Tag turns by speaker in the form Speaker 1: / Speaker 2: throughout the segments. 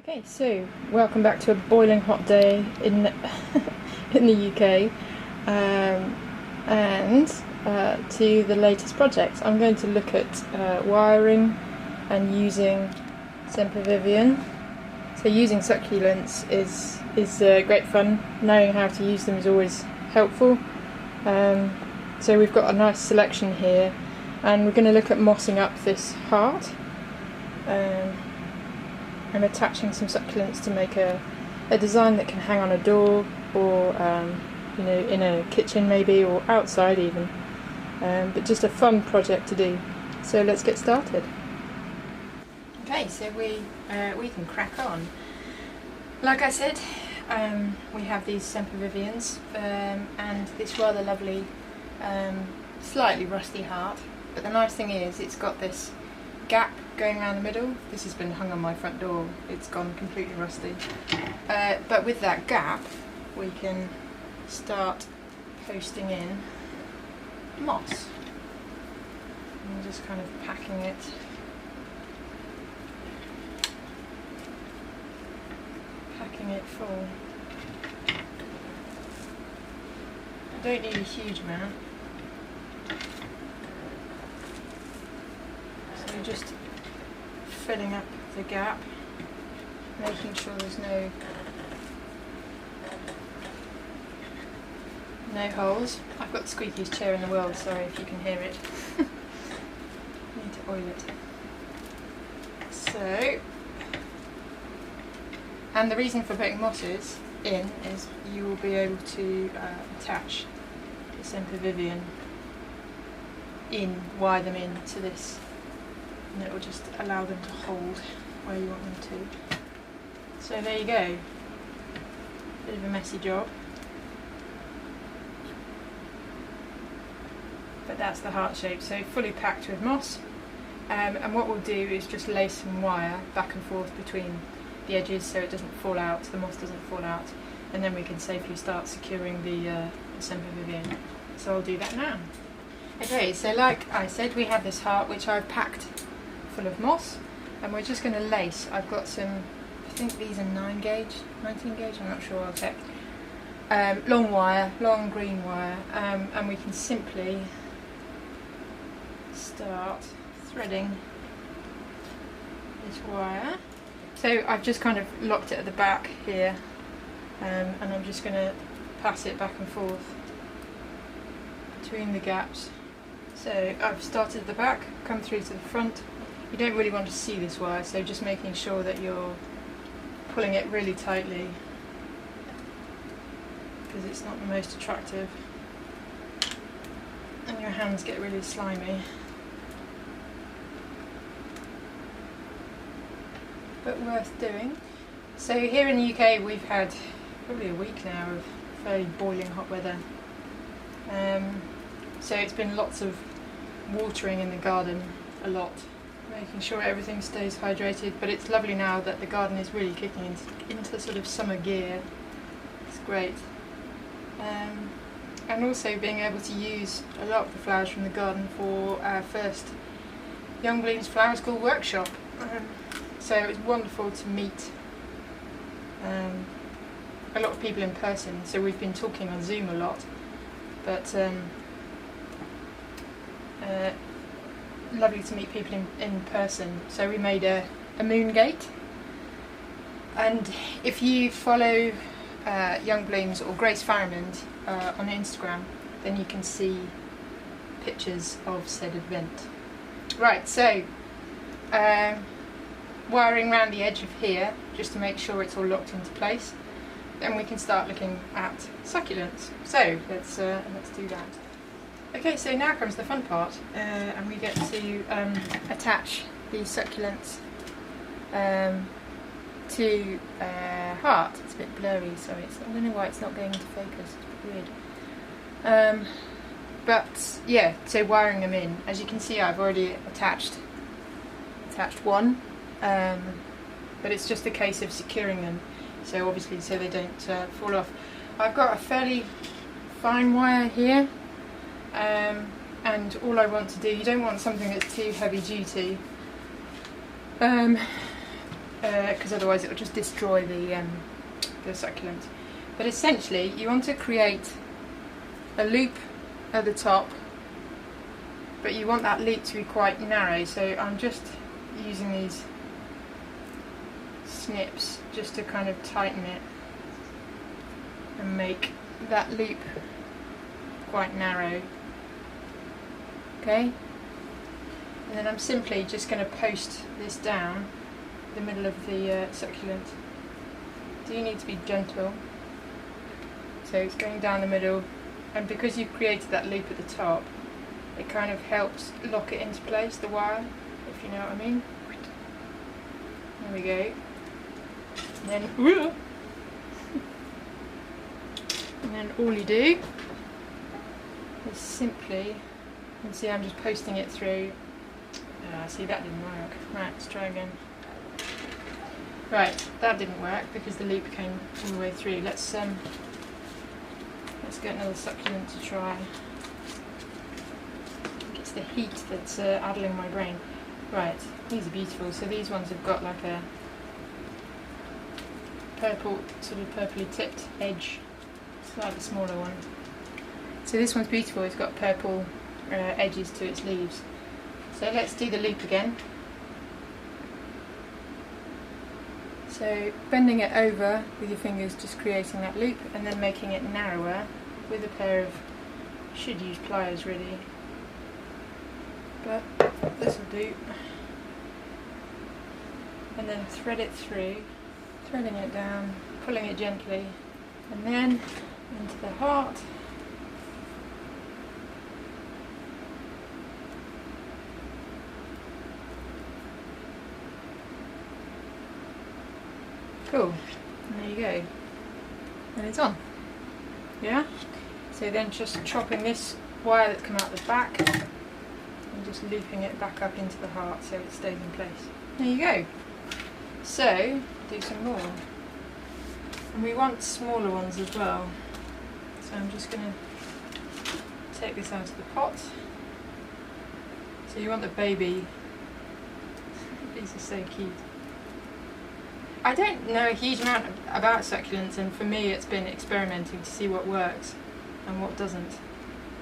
Speaker 1: Okay, so welcome back to a boiling hot day in in the UK, and to the latest project. I'm going to look at wiring and using Sempervivian. So using succulents is great fun. Knowing how to use them is always helpful. So we've got a nice selection here, and we're going to look at mossing up this heart. I'm attaching some succulents to make a design that can hang on a door, or in a kitchen maybe, or outside even, but just a fun project to do. So let's get started. Okay, so we can crack on. Like I said, we have these Sempervivians and this rather lovely slightly rusty heart, but the nice thing is it's got this gap going around the middle. This has been hung on my front door, it's gone completely rusty, but with that gap we can start posting in moss. I'm just kind of packing it full. I don't need a huge amount, so just filling up the gap, making sure there's no holes. I've got the squeakiest chair in the world, sorry if you can hear it. Need to oil it. So, and the reason for putting mosses in is you will be able to attach the Sempervivian wire them in to this, and it will just allow them to hold where you want them to. So there you go, bit of a messy job, but that's the heart shape, so fully packed with moss. And what we'll do is just lay some wire back and forth between the edges so it doesn't fall out, the moss doesn't fall out, and then we can safely start securing the Sempervivian. So I'll do that now. Okay, so like I said, we have this heart which I've packed full of moss, and we're just going to lace. I've got some, I think these are 19 gauge, I'm not sure, I'll check. Long wire, long green wire, and we can simply start threading this wire. So I've just kind of locked it at the back here, and I'm just going to pass it back and forth between the gaps. So I've started at the back, come through to the front. You don't really want to see this wire, so just making sure that you're pulling it really tightly, because it's not the most attractive and your hands get really slimy. But worth doing. So here in the UK we've had probably a week now of fairly boiling hot weather. So it's been lots of watering in the garden, a lot, making sure everything stays hydrated, but it's lovely now that the garden is really kicking into sort of summer gear. It's great. And also being able to use a lot of the flowers from the garden for our first Young Bloom's Flower School workshop. So it was wonderful to meet a lot of people in person. So we've been talking on Zoom a lot, but lovely to meet people in person. So we made a moon gate, and if you follow Young Blooms or Grace Farrimond on Instagram, then you can see pictures of said event. Right, so wiring around the edge of here just to make sure it's all locked into place. Then we can start looking at succulents. So let's do that. Okay, so now comes the fun part, and we get to attach these succulents to heart. It's a bit blurry, sorry. I don't know why it's not going into focus. It's weird. But yeah, so wiring them in. As you can see, I've already attached one. But it's just a case of securing them, so obviously so they don't fall off. I've got a fairly fine wire here, and all I want to do, you don't want something that's too heavy duty, because otherwise it will just destroy the succulent. But essentially you want to create a loop at the top, but you want that loop to be quite narrow, so I'm just using these snips just to kind of tighten it and make that loop quite narrow. Okay, and then I'm simply just going to post this down the middle of the succulent. Do you need to be gentle? So it's going down the middle, and because you've created that loop at the top, it kind of helps lock it into place, the wire, if you know what I mean. There we go. And then all you do is simply, and see I'm just posting it through. See, that didn't work. Right, let's try again. Right, that didn't work because the loop came all the way through. Let's get another succulent to try. It's the heat that's addling my brain. Right, these are beautiful. So these ones have got like a purple, sort of purpley tipped edge. It's like the smaller one. So this one's beautiful. It's got purple edges to its leaves. So let's do the loop again. So bending it over with your fingers, just creating that loop, and then making it narrower with a pair of, should use pliers really, but this will do. And then thread it through, threading it down, pulling it gently, and then into the heart. Cool, and there you go, and it's on. Yeah? So then just chopping this wire that's come out the back and just looping it back up into the heart so it stays in place. There you go. So, do some more. And we want smaller ones as well. So I'm just going to take this out of the pot. So you want the baby. These are so cute. I don't know a huge amount about succulents, and for me it's been experimenting to see what works and what doesn't.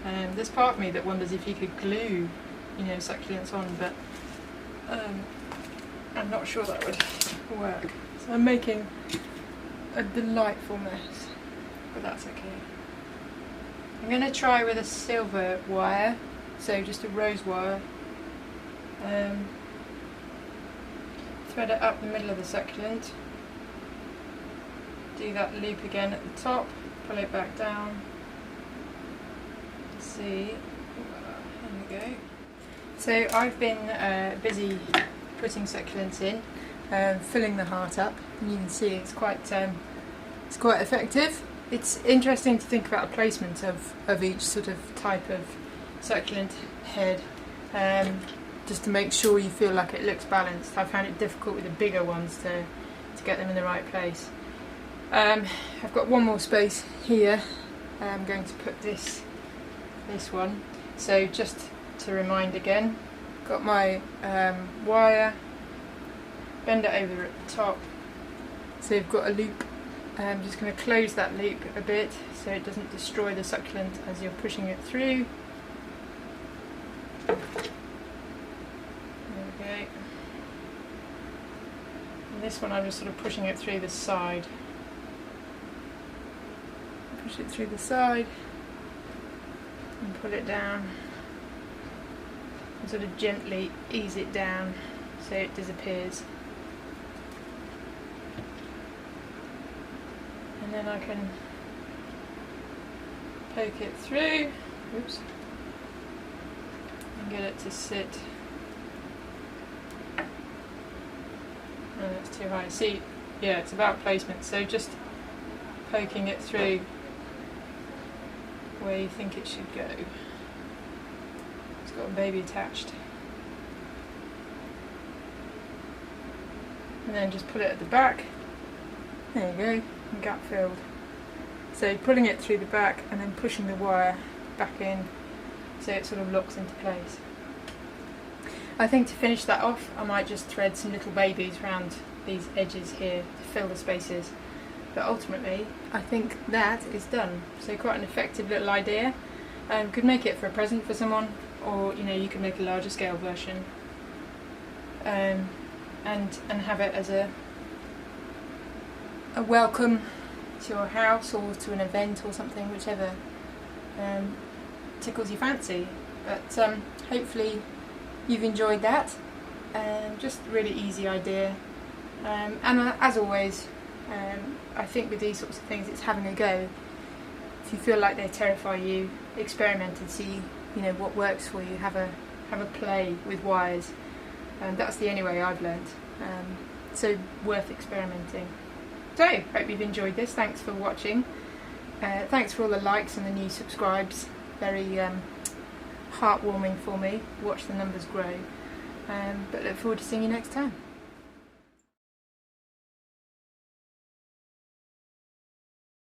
Speaker 1: There's part of me that wonders if you could glue, succulents on, but I'm not sure that would work. So I'm making a delightful mess, but that's okay. I'm going to try with a silver wire, so just a rose wire. Thread it up the middle of the succulent, do that loop again at the top, pull it back down, see, there we go. So I've been busy putting succulents in, filling the heart up, and you can see it's quite effective. It's interesting to think about a placement of each sort of type of succulent head, just to make sure you feel like it looks balanced. I found it difficult with the bigger ones to get them in the right place. I've got one more space here. I'm going to put this one. So just to remind again, got my wire, bend it over at the top. So you've got a loop. I'm just going to close that loop a bit so it doesn't destroy the succulent as you're pushing it through. And this one I'm just sort of pushing it through the side. Push it through the side and pull it down and sort of gently ease it down so it disappears. And then I can poke it through, oops, and get it to sit. Oh, that's too high. See, yeah, it's about placement, so just poking it through where you think it should go. It's got a baby attached. And then just pull it at the back. There you go, and gap filled. So pulling it through the back and then pushing the wire back in so it sort of locks into place. I think to finish that off I might just thread some little babies around these edges here to fill the spaces. But ultimately, I think that is done. So quite an effective little idea. Could make it for a present for someone, or you could make a larger scale version, and have it as a welcome to your house or to an event or something, whichever tickles your fancy. But hopefully you've enjoyed that. Just a really easy idea, and as always, I think with these sorts of things it's having a go. If you feel like they terrify you, experiment and see what works for you. Have a play with wires, and that's the only way I've learnt. So worth experimenting. So hope you've enjoyed this. Thanks for watching. Thanks for all the likes and the new subscribes. Very heartwarming for me. Watch the numbers grow. But look forward to seeing you next time.